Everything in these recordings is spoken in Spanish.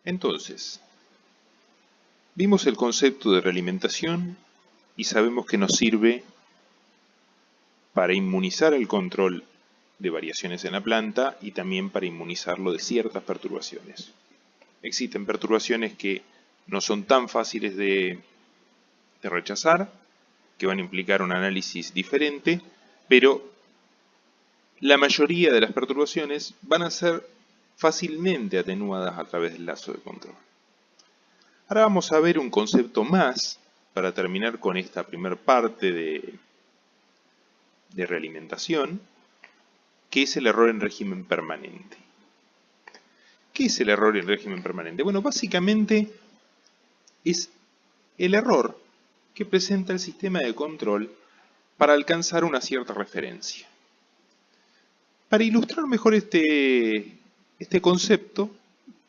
Entonces, vimos el concepto de realimentación y sabemos que nos sirve para inmunizar el control de variaciones en la planta y también para inmunizarlo de ciertas perturbaciones. Existen perturbaciones que no son tan fáciles de rechazar, que van a implicar un análisis diferente, pero la mayoría de las perturbaciones van a ser fácilmente atenuadas a través del lazo de control. Ahora vamos a ver un concepto más para terminar con esta primera parte de realimentación, que es el error en régimen permanente. ¿Qué es el error en régimen permanente? Bueno, básicamente es el error que presenta el sistema de control para alcanzar una cierta referencia. Para ilustrar mejor este concepto,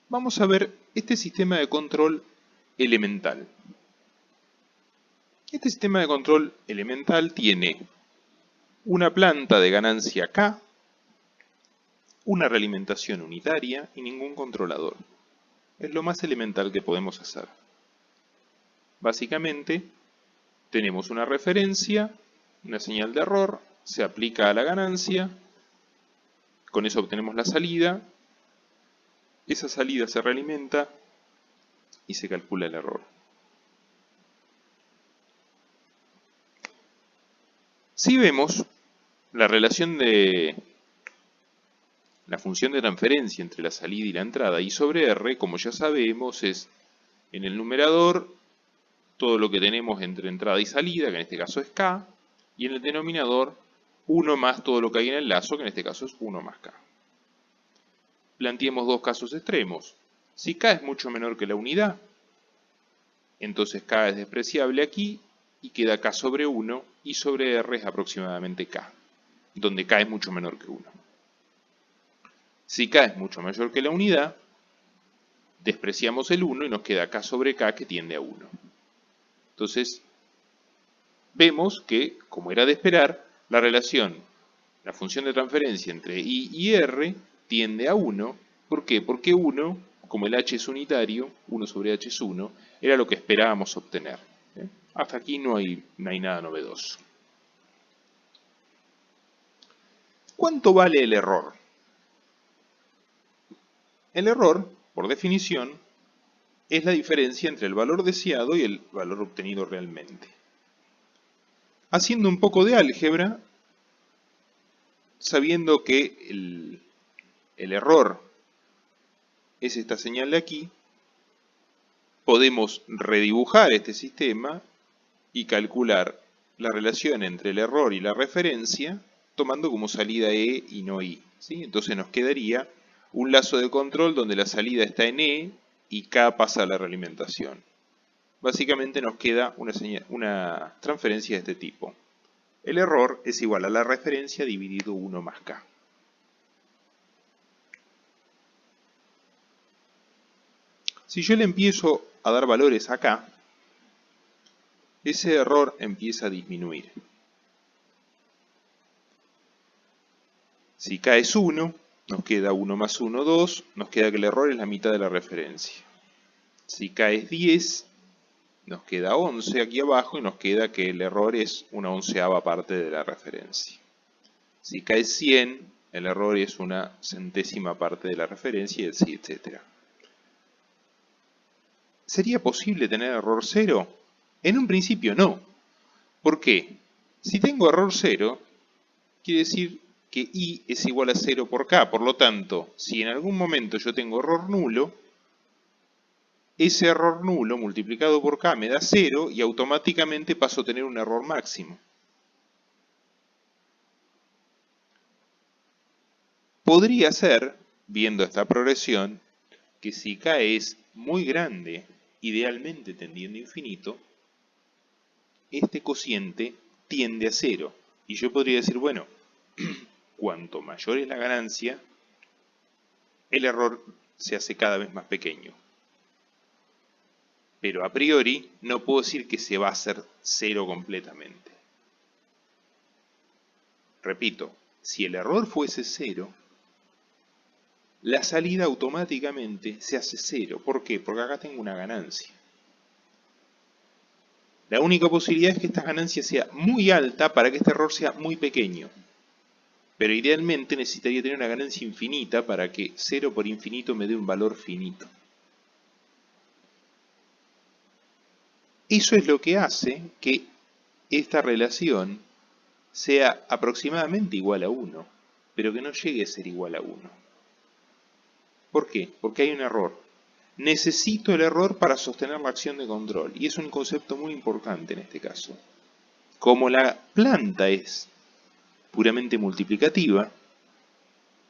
vamos a ver este sistema de control elemental. Este sistema de control elemental tiene una planta de ganancia K, una realimentación unitaria y ningún controlador. Es lo más elemental que podemos hacer. Básicamente, tenemos una referencia, una señal de error, se aplica a la ganancia, con eso obtenemos la salida, esa salida se realimenta y se calcula el error. Si vemos la relación de la función de transferencia entre la salida y la entrada, I sobre R, como ya sabemos, es en el numerador todo lo que tenemos entre entrada y salida, que en este caso es K, y en el denominador 1 más todo lo que hay en el lazo, que en este caso es 1 más K. Planteemos dos casos extremos. Si K es mucho menor que la unidad, entonces K es despreciable aquí y queda K sobre 1 y sobre R es aproximadamente K, donde K es mucho menor que 1. Si K es mucho mayor que la unidad, despreciamos el 1 y nos queda K sobre K que tiende a 1. Entonces, vemos que, como era de esperar, la relación, la función de transferencia entre I y R tiende a 1. ¿Por qué? Porque 1, como el H es unitario, 1 sobre H es 1, era lo que esperábamos obtener. Hasta aquí no hay nada novedoso. ¿Cuánto vale el error? El error, por definición, es la diferencia entre el valor deseado y el valor obtenido realmente. Haciendo un poco de álgebra, sabiendo que el error es esta señal de aquí, podemos redibujar este sistema y calcular la relación entre el error y la referencia, tomando como salida E y no I, ¿sí? Entonces nos quedaría un lazo de control donde la salida está en E y K pasa a la realimentación. Básicamente nos queda una transferencia de este tipo. El error es igual a la referencia dividido 1 más K. Si yo le empiezo a dar valores acá, ese error empieza a disminuir. Si K es 1, nos queda 1 más 1, 2, nos queda que el error es la mitad de la referencia. Si K es 10, nos queda 11 aquí abajo y nos queda que el error es una onceava parte de la referencia. Si K es 100, el error es una centésima parte de la referencia, y así, etc. ¿Sería posible tener error 0? En un principio no. ¿Por qué? Si tengo error 0, quiere decir que I es igual a 0 por K. Por lo tanto, si en algún momento yo tengo error nulo, ese error nulo multiplicado por K me da 0 y automáticamente paso a tener un error máximo. Podría ser, viendo esta progresión, que si K es muy grande, idealmente tendiendo a infinito, este cociente tiende a 0. Y yo podría decir, bueno, cuanto mayor es la ganancia, el error se hace cada vez más pequeño. Pero a priori no puedo decir que se va a hacer 0 completamente. Repito, si el error fuese 0, la salida automáticamente se hace 0. ¿Por qué? Porque acá tengo una ganancia. La única posibilidad es que esta ganancia sea muy alta para que este error sea muy pequeño. Pero idealmente necesitaría tener una ganancia infinita para que 0 por infinito me dé un valor finito. Eso es lo que hace que esta relación sea aproximadamente igual a 1, pero que no llegue a ser igual a 1. ¿Por qué? Porque hay un error. Necesito el error para sostener la acción de control, y es un concepto muy importante en este caso. Como la planta es puramente multiplicativa,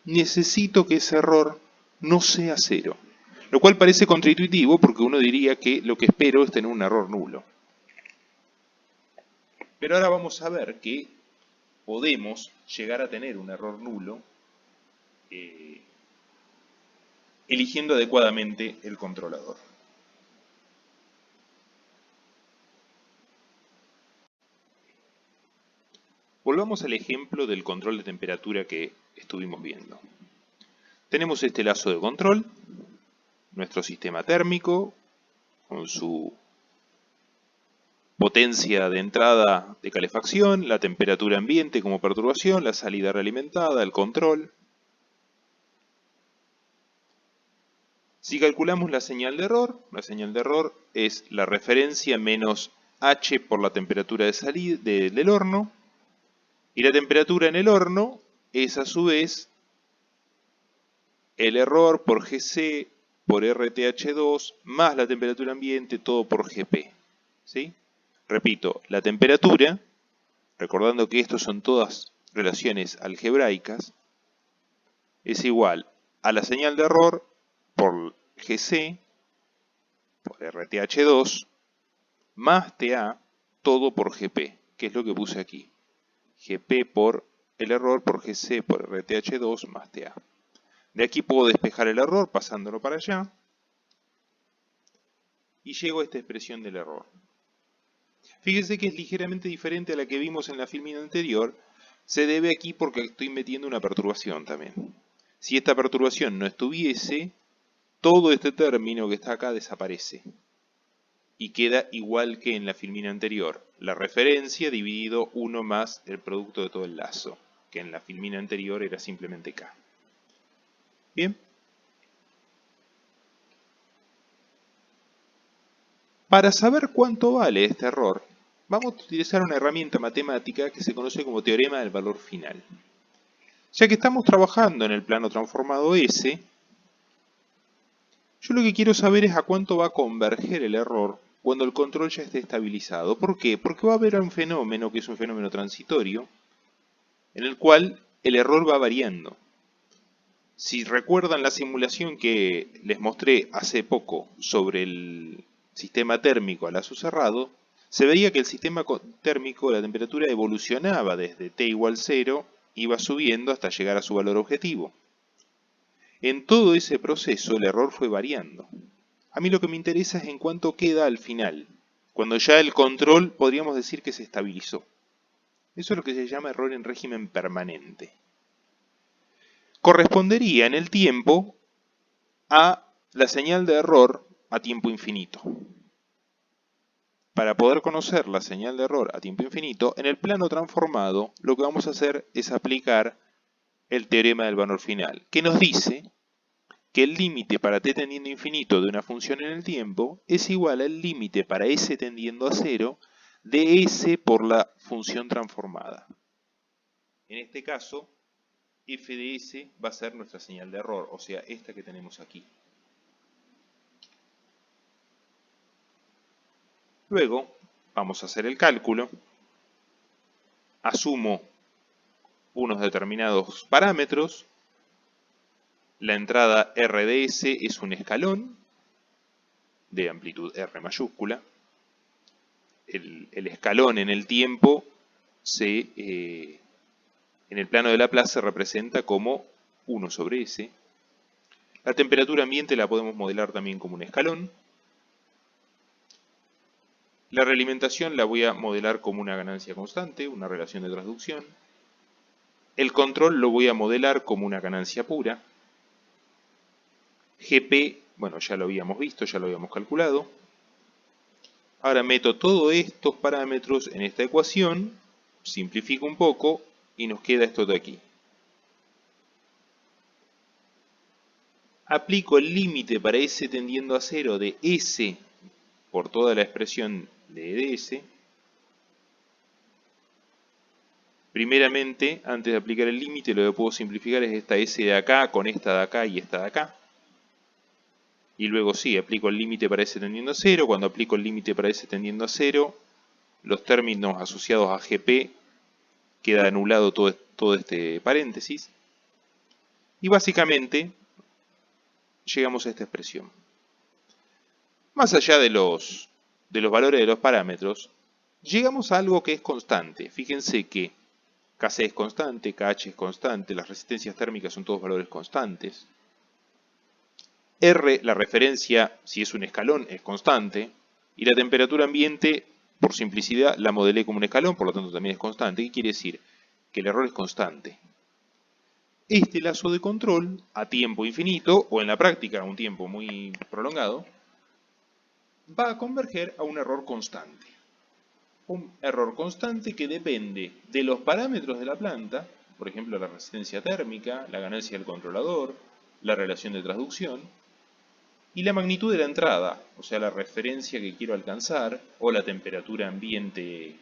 necesito que ese error no sea 0. Lo cual parece contraintuitivo porque uno diría que lo que espero es tener un error nulo. Pero ahora vamos a ver que podemos llegar a tener un error nulo eligiendo adecuadamente el controlador. Volvamos al ejemplo del control de temperatura que estuvimos viendo. Tenemos este lazo de control, nuestro sistema térmico, con su potencia de entrada de calefacción, la temperatura ambiente como perturbación, la salida realimentada, el control. Si calculamos la señal de error es la referencia menos H por la temperatura de salida del horno, y la temperatura en el horno es a su vez el error por Gc por RTH2 más la temperatura ambiente, todo por Gp. ¿Sí? Repito, la temperatura, recordando que estos son todas relaciones algebraicas, es igual a la señal de error por Gc por RTH2 más TA, todo por Gp, que es lo que puse aquí. Gp por el error por Gc por RTH2 más TA. De aquí puedo despejar el error pasándolo para allá y llego a esta expresión del error. Fíjense que es ligeramente diferente a la que vimos en la filmina anterior. Se debe aquí porque estoy metiendo una perturbación también. Si esta perturbación no estuviese, todo este término que está acá desaparece. Y queda igual que en la filmina anterior. La referencia dividido 1 más el producto de todo el lazo, que en la filmina anterior era simplemente K. Bien. Para saber cuánto vale este error, vamos a utilizar una herramienta matemática que se conoce como teorema del valor final. Ya que estamos trabajando en el plano transformado S, yo lo que quiero saber es a cuánto va a converger el error cuando el control ya esté estabilizado. ¿Por qué? Porque va a haber un fenómeno que es un fenómeno transitorio, en el cual el error va variando. Si recuerdan la simulación que les mostré hace poco sobre el sistema térmico a lazo cerrado, se veía que el sistema térmico, la temperatura evolucionaba desde T igual 0, iba subiendo hasta llegar a su valor objetivo. En todo ese proceso el error fue variando. A mí lo que me interesa es en cuánto queda al final, cuando ya el control podríamos decir que se estabilizó. Eso es lo que se llama error en régimen permanente. Correspondería en el tiempo a la señal de error a tiempo infinito. Para poder conocer la señal de error a tiempo infinito, en el plano transformado lo que vamos a hacer es aplicar el teorema del valor final, que nos dice que el límite para t tendiendo a infinito de una función en el tiempo es igual al límite para s tendiendo a 0 de s por la función transformada. En este caso, f de s va a ser nuestra señal de error, o sea, esta que tenemos aquí. Luego, vamos a hacer el cálculo. Asumo unos determinados parámetros. La entrada R de S es un escalón de amplitud R mayúscula. El escalón en el tiempo en el plano de Laplace se representa como 1 sobre S. La temperatura ambiente la podemos modelar también como un escalón. La realimentación la voy a modelar como una ganancia constante, una relación de transducción. El control lo voy a modelar como una ganancia pura. GP, bueno, ya lo habíamos visto, ya lo habíamos calculado. Ahora meto todos estos parámetros en esta ecuación, simplifico un poco y nos queda esto de aquí. Aplico el límite para S tendiendo a 0 de S por toda la expresión de ds. Primeramente, antes de aplicar el límite, lo que puedo simplificar es esta S de acá con esta de acá y esta de acá. Y luego sí, aplico el límite para S tendiendo a 0. Cuando aplico el límite para S tendiendo a 0, los términos asociados a GP queda anulado todo este paréntesis. Y básicamente llegamos a esta expresión. Más allá de los valores de los parámetros, llegamos a algo que es constante. Fíjense que Kc es constante, Kh es constante, las resistencias térmicas son todos valores constantes. R, la referencia, si es un escalón, es constante. Y la temperatura ambiente, por simplicidad, la modelé como un escalón, por lo tanto también es constante. ¿Qué quiere decir? Que el error es constante. Este lazo de control, a tiempo infinito, o en la práctica a un tiempo muy prolongado, va a converger a un error constante. Un error constante que depende de los parámetros de la planta, por ejemplo la resistencia térmica, la ganancia del controlador, la relación de transducción, y la magnitud de la entrada, o sea la referencia que quiero alcanzar, o la temperatura ambiente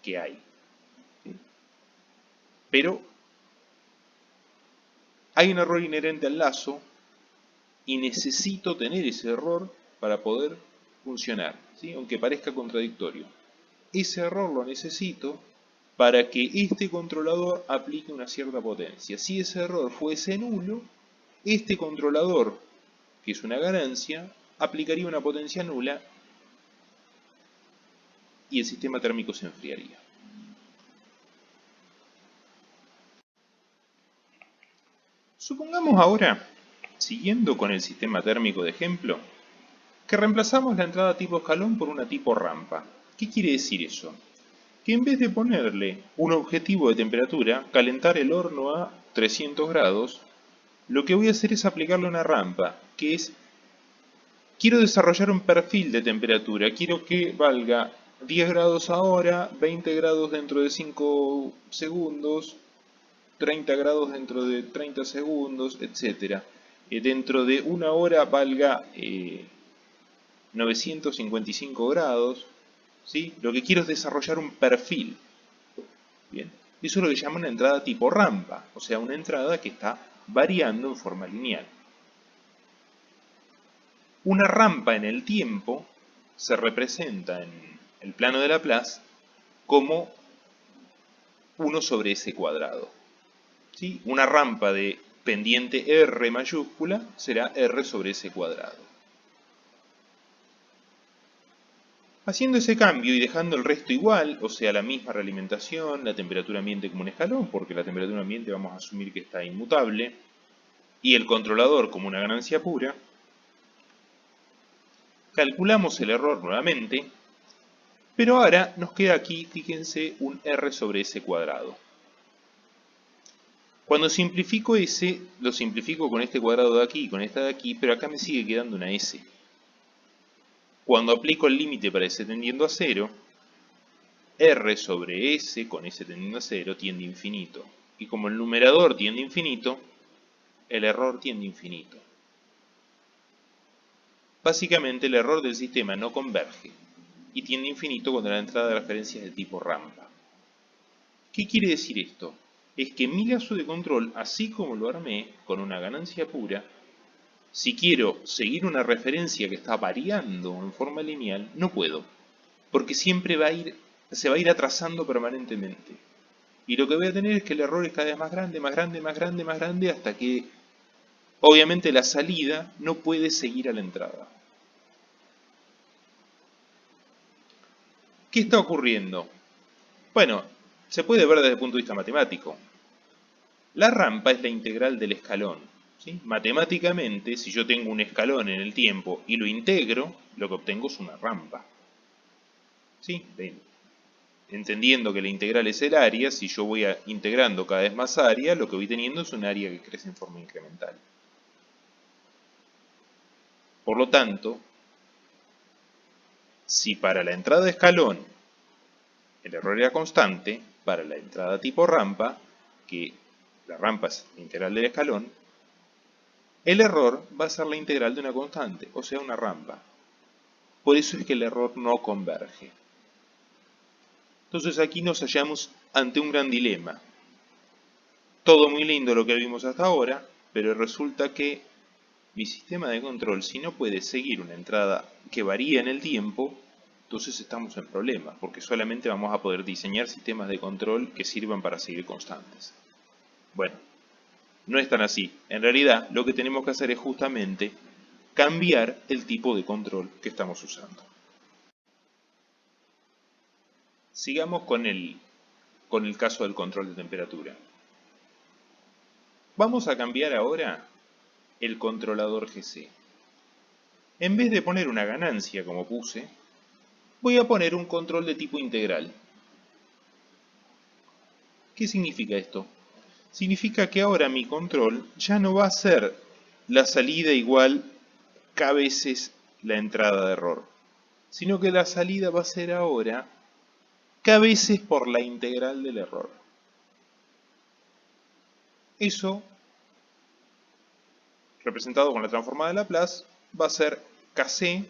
que hay. Pero hay un error inherente al lazo y necesito tener ese error para poder funcionar, ¿sí? Aunque parezca contradictorio. Ese error lo necesito para que este controlador aplique una cierta potencia. Si ese error fuese nulo, este controlador, que es una ganancia, aplicaría una potencia nula y el sistema térmico se enfriaría. Supongamos ahora, siguiendo con el sistema térmico de ejemplo, que reemplazamos la entrada tipo escalón por una tipo rampa. ¿Qué quiere decir eso? Que en vez de ponerle un objetivo de temperatura, calentar el horno a 300 grados, lo que voy a hacer es aplicarle una rampa, que es, quiero desarrollar un perfil de temperatura, quiero que valga 10 grados ahora, 20 grados dentro de 5 segundos, 30 grados dentro de 30 segundos, etc. Dentro de una hora valga 955 grados, ¿sí? Lo que quiero es desarrollar un perfil. Bien. Eso es lo que llaman una entrada tipo rampa, o sea, una entrada que está variando en forma lineal. Una rampa en el tiempo se representa en el plano de Laplace como 1 sobre s cuadrado. ¿Sí? Una rampa de pendiente r mayúscula será r sobre s cuadrado. Haciendo ese cambio y dejando el resto igual, o sea, la misma realimentación, la temperatura ambiente como un escalón, porque la temperatura ambiente vamos a asumir que está inmutable, y el controlador como una ganancia pura, calculamos el error nuevamente, pero ahora nos queda aquí, fíjense, un r sobre s cuadrado. Cuando simplifico s, lo simplifico con este cuadrado de aquí y con esta de aquí, pero acá me sigue quedando una s. Cuando aplico el límite para s tendiendo a 0, r sobre s con s tendiendo a 0 tiende a infinito. Y como el numerador tiende a infinito, el error tiende a infinito. Básicamente el error del sistema no converge y tiende a infinito cuando la entrada de referencia es de tipo rampa. ¿Qué quiere decir esto? Es que mi lazo de control, así como lo armé, con una ganancia pura, si quiero seguir una referencia que está variando en forma lineal, no puedo, porque siempre se va a ir atrasando permanentemente. Y lo que voy a tener es que el error es cada vez más grande, más grande, más grande, más grande, hasta que obviamente la salida no puede seguir a la entrada. ¿Qué está ocurriendo? Bueno, se puede ver desde el punto de vista matemático. La rampa es la integral del escalón, ¿sí? Matemáticamente, si yo tengo un escalón en el tiempo y lo integro, lo que obtengo es una rampa. ¿Sí? Entendiendo que la integral es el área, si yo voy integrando cada vez más área, lo que voy teniendo es un área que crece en forma incremental. Por lo tanto, si para la entrada de escalón el error era constante, para la entrada tipo rampa, que la rampa es la integral del escalón, el error va a ser la integral de una constante, o sea, una rampa. Por eso es que el error no converge. Entonces aquí nos hallamos ante un gran dilema. Todo muy lindo lo que vimos hasta ahora, pero resulta que mi sistema de control, si no puede seguir una entrada que varía en el tiempo, entonces estamos en problemas, porque solamente vamos a poder diseñar sistemas de control que sirvan para seguir constantes. Bueno, no es tan así. En realidad, lo que tenemos que hacer es justamente cambiar el tipo de control que estamos usando. Sigamos con el caso del control de temperatura. Vamos a cambiar ahora el controlador GC. En vez de poner una ganancia como puse, voy a poner un control de tipo integral. ¿Qué significa esto? Significa que ahora mi control ya no va a ser la salida igual k veces la entrada de error, sino que la salida va a ser ahora k veces por la integral del error. Eso, representado con la transformada de Laplace, va a ser Kc,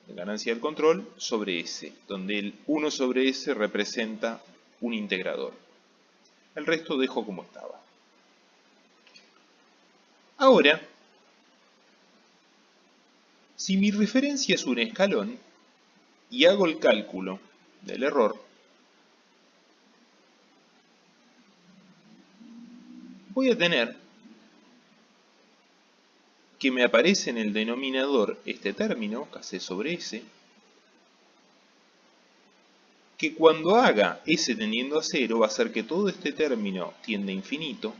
la ganancia del control, sobre S, donde el 1 sobre S representa un integrador. El resto dejo como estaba. Ahora, si mi referencia es un escalón y hago el cálculo del error, voy a tener que me aparece en el denominador este término, Kc sobre S, que cuando haga S tendiendo a 0 va a hacer que todo este término tienda a infinito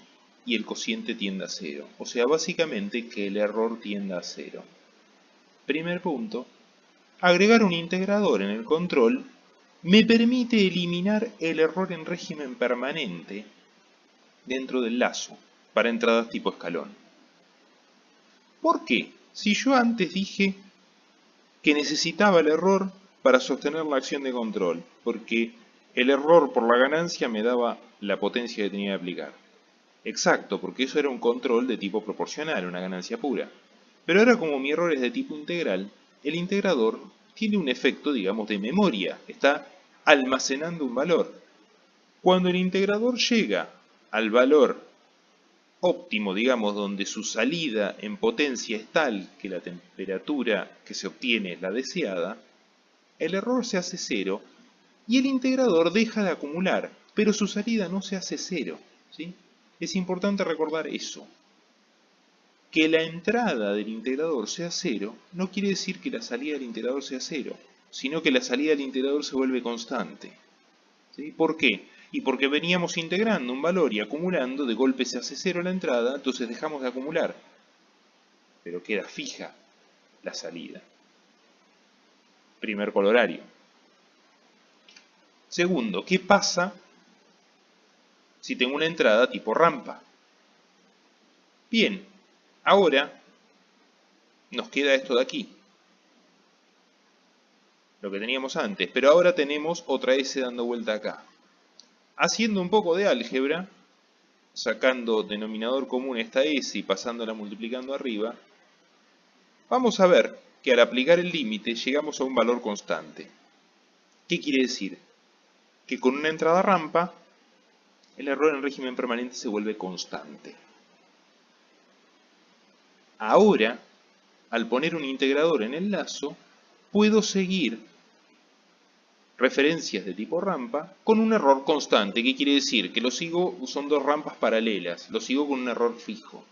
y el cociente tienda a 0. O sea, básicamente que el error tienda a 0. Primer punto, agregar un integrador en el control me permite eliminar el error en régimen permanente dentro del lazo para entradas tipo escalón. ¿Por qué? Si yo antes dije que necesitaba el error para sostener la acción de control, porque el error por la ganancia me daba la potencia que tenía que aplicar. Exacto, porque eso era un control de tipo proporcional, una ganancia pura. Pero ahora como mi error es de tipo integral, el integrador tiene un efecto, digamos, de memoria, está almacenando un valor. Cuando el integrador llega al valor óptimo, digamos, donde su salida en potencia es tal que la temperatura que se obtiene es la deseada, el error se hace cero y el integrador deja de acumular, pero su salida no se hace cero, ¿sí? Es importante recordar eso. Que la entrada del integrador sea cero no quiere decir que la salida del integrador sea cero, sino que la salida del integrador se vuelve constante. ¿Sí? ¿Por qué? Y porque veníamos integrando un valor y acumulando, de golpe se hace cero la entrada, entonces dejamos de acumular, pero queda fija la salida. Primer colorario. Segundo, ¿qué pasa si tengo una entrada tipo rampa? Bien, ahora nos queda esto de aquí, lo que teníamos antes, pero ahora tenemos otra S dando vuelta acá. Haciendo un poco de álgebra, sacando denominador común esta S y pasándola multiplicando arriba, vamos a ver que al aplicar el límite llegamos a un valor constante. ¿Qué quiere decir? Que con una entrada rampa, el error en régimen permanente se vuelve constante. Ahora, al poner un integrador en el lazo, puedo seguir referencias de tipo rampa con un error constante. ¿Qué quiere decir? Que lo sigo, son dos rampas paralelas, lo sigo con un error fijo.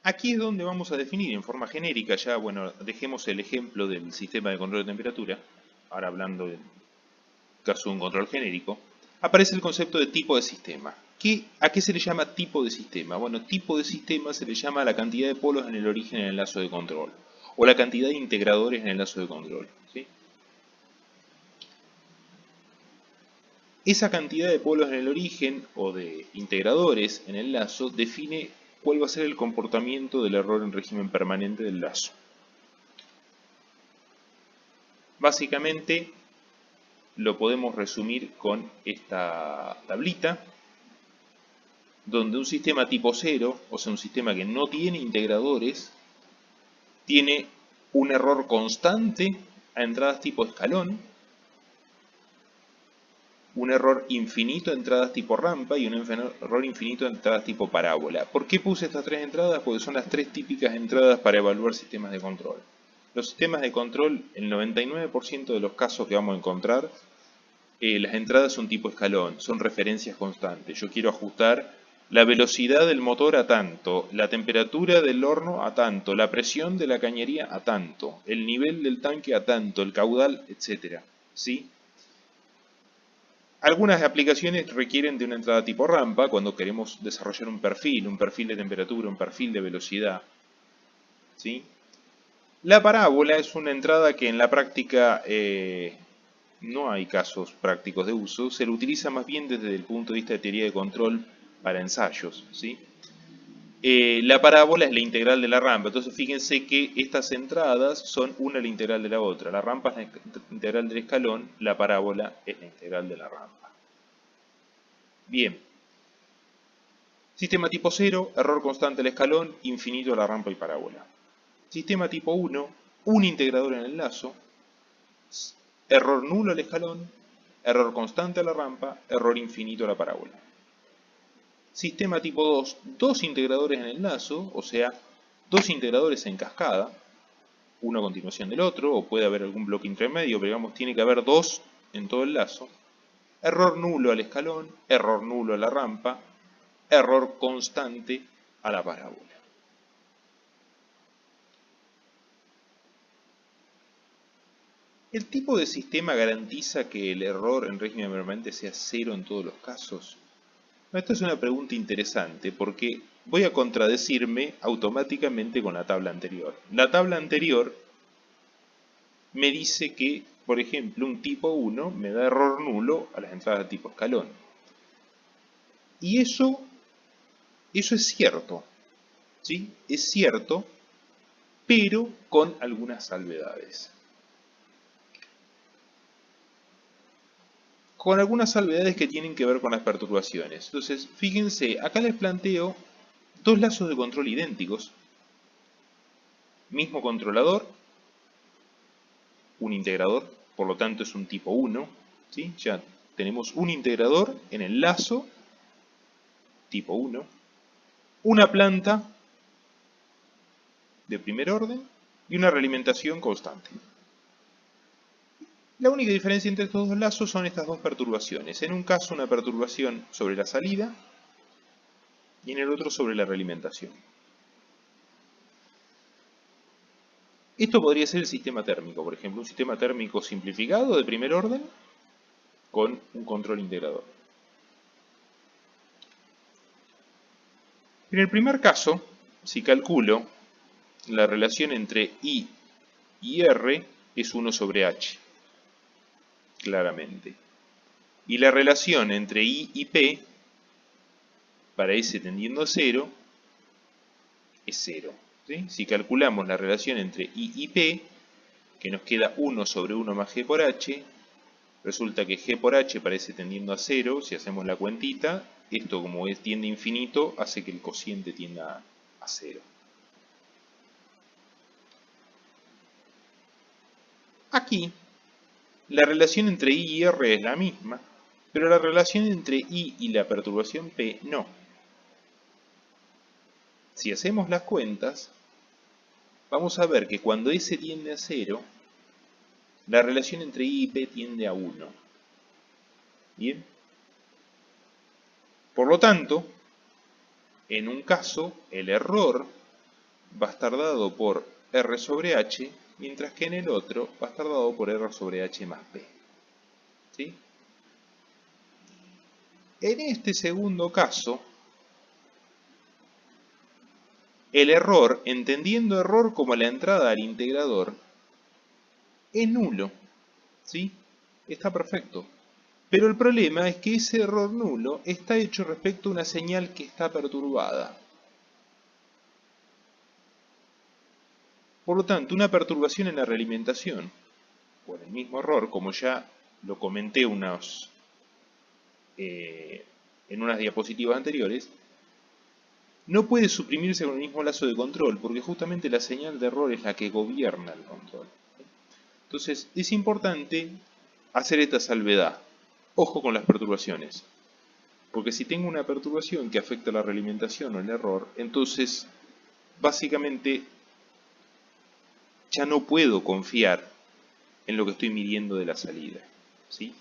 Aquí es donde vamos a definir en forma genérica, ya bueno, dejemos el ejemplo del sistema de control de temperatura, ahora hablando del caso de un control genérico, aparece el concepto de tipo de sistema. ¿A qué se le llama tipo de sistema? Bueno, tipo de sistema se le llama a la cantidad de polos en el origen en el lazo de control, o la cantidad de integradores en el lazo de control, ¿sí? Esa cantidad de polos en el origen o de integradores en el lazo define cuál va a ser el comportamiento del error en régimen permanente del lazo. Básicamente lo podemos resumir con esta tablita, donde un sistema tipo 0, o sea un sistema que no tiene integradores, tiene un error constante a entradas tipo escalón, un error infinito a entradas tipo rampa y un error infinito a entradas tipo parábola. ¿Por qué puse estas tres entradas? Porque son las tres típicas entradas para evaluar sistemas de control. Los sistemas de control, el 99% de los casos que vamos a encontrar, las entradas son tipo escalón, son referencias constantes. Yo quiero ajustar la velocidad del motor a tanto, la temperatura del horno a tanto, la presión de la cañería a tanto, el nivel del tanque a tanto, el caudal, etc. ¿Sí? Algunas aplicaciones requieren de una entrada tipo rampa cuando queremos desarrollar un perfil de temperatura, un perfil de velocidad. ¿Sí? La parábola es una entrada que en la práctica no hay casos prácticos de uso, se lo utiliza más bien desde el punto de vista de teoría de control para ensayos. ¿Sí? La parábola es la integral de la rampa, entonces fíjense que estas entradas son una la integral de la otra. La rampa es la integral del escalón, la parábola es la integral de la rampa. Bien. Sistema tipo 0, error constante al escalón, infinito a la rampa y parábola. Sistema tipo 1, un integrador en el lazo, error nulo al escalón, error constante a la rampa, error infinito a la parábola. Sistema tipo 2, dos integradores en el lazo, o sea, dos integradores en cascada, uno a continuación del otro, o puede haber algún bloque intermedio, pero digamos tiene que haber dos en todo el lazo. Error nulo al escalón, error nulo a la rampa, error constante a la parábola. ¿El tipo de sistema garantiza que el error en régimen permanente sea cero en todos los casos? Esta es una pregunta interesante porque voy a contradecirme automáticamente con la tabla anterior. La tabla anterior me dice que, por ejemplo, un tipo 1 me da error nulo a las entradas de tipo escalón. Y eso es cierto, ¿sí? Es cierto, pero con algunas salvedades. Con algunas salvedades que tienen que ver con las perturbaciones. Entonces, fíjense, acá les planteo dos lazos de control idénticos, mismo controlador, un integrador, por lo tanto es un tipo 1, ¿sí? Ya tenemos un integrador en el lazo, tipo 1, una planta de primer orden y una realimentación constante. La única diferencia entre estos dos lazos son estas dos perturbaciones. En un caso una perturbación sobre la salida y en el otro sobre la realimentación. Esto podría ser el sistema térmico, por ejemplo, un sistema térmico simplificado de primer orden con un control integrador. En el primer caso, si calculo, la relación entre I y R es 1 sobre H, claramente. Y la relación entre I y P, para S tendiendo a 0, es 0. ¿Sí? Si calculamos la relación entre I y P, que nos queda 1 sobre 1 más G por H, resulta que G por H parece tendiendo a 0, si hacemos la cuentita, esto como tiende a infinito, hace que el cociente tienda a 0. Aquí, la relación entre I y R es la misma, pero la relación entre I y la perturbación P no. Si hacemos las cuentas, vamos a ver que cuando S tiende a 0, la relación entre I y P tiende a 1. ¿Bien? Por lo tanto, en un caso, el error va a estar dado por R sobre H, mientras que en el otro va a estar dado por R sobre H más P. ¿Sí? En este segundo caso, el error, entendiendo error como la entrada al integrador, es nulo. ¿Sí? Está perfecto. Pero el problema es que ese error nulo está hecho respecto a una señal que está perturbada. Por lo tanto, una perturbación en la realimentación, por el mismo error, como ya lo comenté en unas diapositivas anteriores, no puede suprimirse con el mismo lazo de control, porque justamente la señal de error es la que gobierna el control. Entonces, es importante hacer esta salvedad. Ojo con las perturbaciones. Porque si tengo una perturbación que afecta la realimentación o el error, entonces, básicamente, ya no puedo confiar en lo que estoy midiendo de la salida, ¿sí?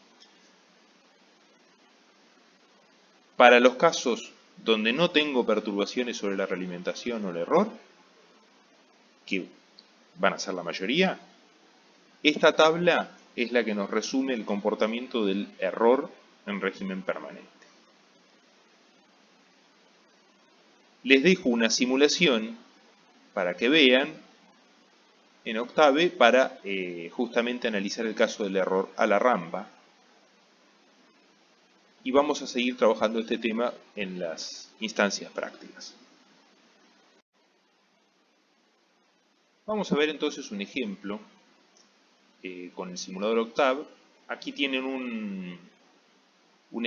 Para los casos donde no tengo perturbaciones sobre la realimentación o el error, que van a ser la mayoría, esta tabla es la que nos resume el comportamiento del error en régimen permanente. Les dejo una simulación para que vean en Octave para justamente analizar el caso del error a la rampa. Y vamos a seguir trabajando este tema en las instancias prácticas. Vamos a ver entonces un ejemplo con el simulador Octave. Aquí tienen un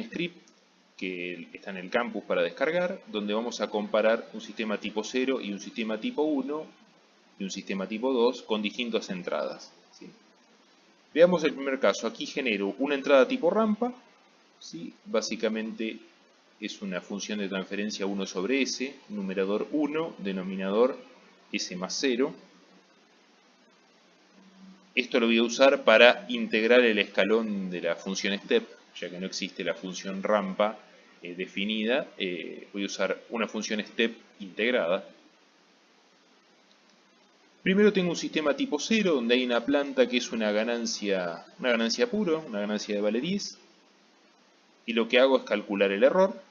script que está en el campus para descargar, donde vamos a comparar un sistema tipo 0 y un sistema tipo 1 y un sistema tipo 2 con distintas entradas, ¿sí? Veamos el primer caso. Aquí genero una entrada tipo rampa, ¿sí? Básicamente es una función de transferencia 1 sobre s, numerador 1, denominador s más 0. Esto lo voy a usar para integrar el escalón de la función step, ya que no existe la función rampa definida. Voy a usar una función step integrada. Primero tengo un sistema tipo 0, donde hay una planta que es una ganancia pura, una ganancia de vale 10. Y lo que hago es calcular el error.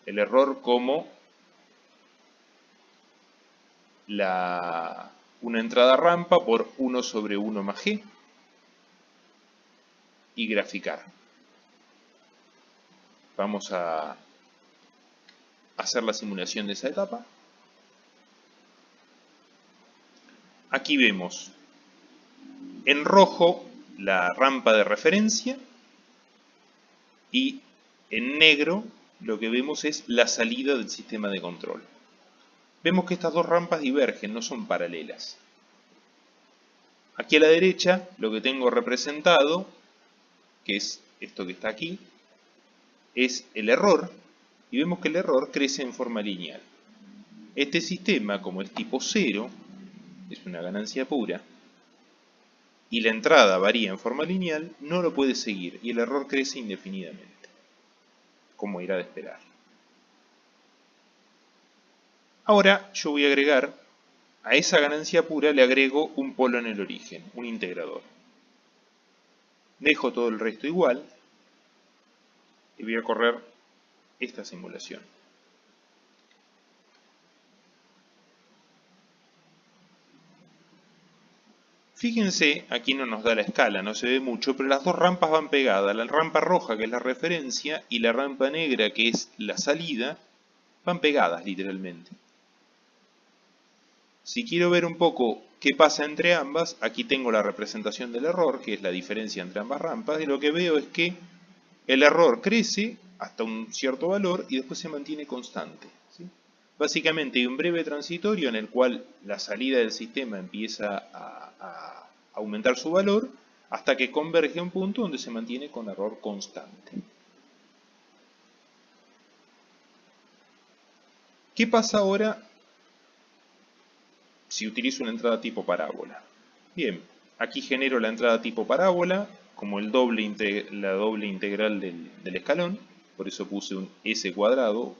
El error como una entrada rampa por 1 sobre 1 más g. Y graficar. Vamos a hacer la simulación de esa etapa. Aquí vemos en rojo la rampa de referencia y en negro lo que vemos es la salida del sistema de control. Vemos que estas dos rampas divergen, no son paralelas. Aquí a la derecha lo que tengo representado, que es esto que está aquí, es el error, y vemos que el error crece en forma lineal. Este sistema, como es tipo 0, es una ganancia pura, y la entrada varía en forma lineal, no lo puede seguir, y el error crece indefinidamente, como era de esperar. Ahora yo voy a agregar, a esa ganancia pura le agrego un polo en el origen, un integrador. Dejo todo el resto igual, y voy a correr esta simulación. Fíjense, aquí no nos da la escala, no se ve mucho, pero las dos rampas van pegadas. La rampa roja, que es la referencia, y la rampa negra, que es la salida, van pegadas literalmente. Si quiero ver un poco qué pasa entre ambas, aquí tengo la representación del error, que es la diferencia entre ambas rampas, y lo que veo es que el error crece hasta un cierto valor y después se mantiene constante, ¿sí? Básicamente hay un breve transitorio en el cual la salida del sistema empieza a aumentar su valor hasta que converge a un punto donde se mantiene con error constante. ¿Qué pasa ahora si utilizo una entrada tipo parábola? Bien, aquí genero la entrada tipo parábola como la doble integral del escalón, por eso puse un s cuadrado.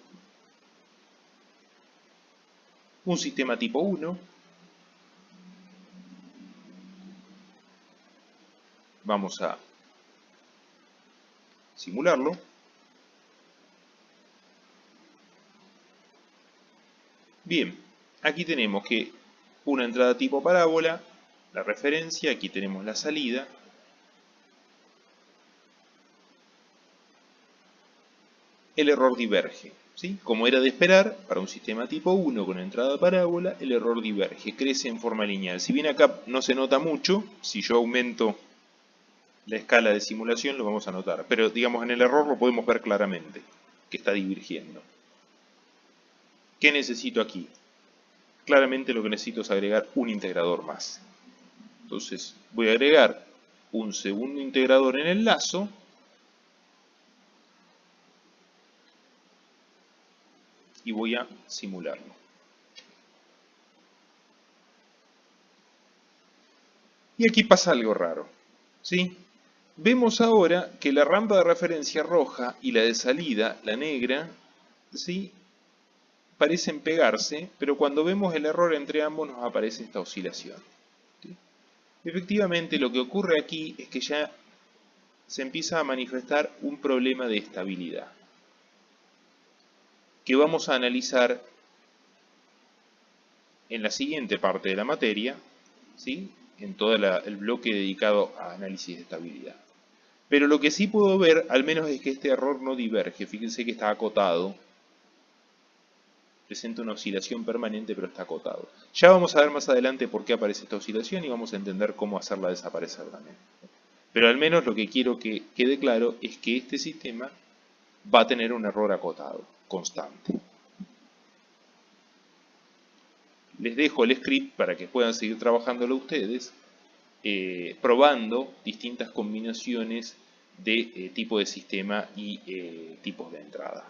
Un sistema tipo 1. Vamos a simularlo. Bien, aquí tenemos que una entrada tipo parábola, la referencia, aquí tenemos la salida. el error diverge. ¿Sí? Como era de esperar, para un sistema tipo 1 con entrada parábola, el error diverge, crece en forma lineal. Si bien acá no se nota mucho, si yo aumento la escala de simulación lo vamos a notar. Pero digamos en el error lo podemos ver claramente, que está divergiendo. ¿Qué necesito aquí? Claramente lo que necesito es agregar un integrador más. Entonces voy a agregar un segundo integrador en el lazo. Y voy a simularlo. Y aquí pasa algo raro, ¿sí? Vemos ahora que la rampa de referencia roja y la de salida, la negra, ¿sí? Parecen pegarse, pero cuando vemos el error entre ambos nos aparece esta oscilación. ¿Sí? Efectivamente, lo que ocurre aquí es que ya se empieza a manifestar un problema de estabilidad, que vamos a analizar en la siguiente parte de la materia, ¿sí? En todo el bloque dedicado a análisis de estabilidad. Pero lo que sí puedo ver, al menos, es que este error no diverge. Fíjense que está acotado. Presenta una oscilación permanente, pero está acotado. Ya vamos a ver más adelante por qué aparece esta oscilación y vamos a entender cómo hacerla desaparecer también. Pero al menos lo que quiero que quede claro es que este sistema va a tener un error acotado, constante. Les dejo el script para que puedan seguir trabajándolo ustedes, probando distintas combinaciones de tipo de sistema y tipos de entrada.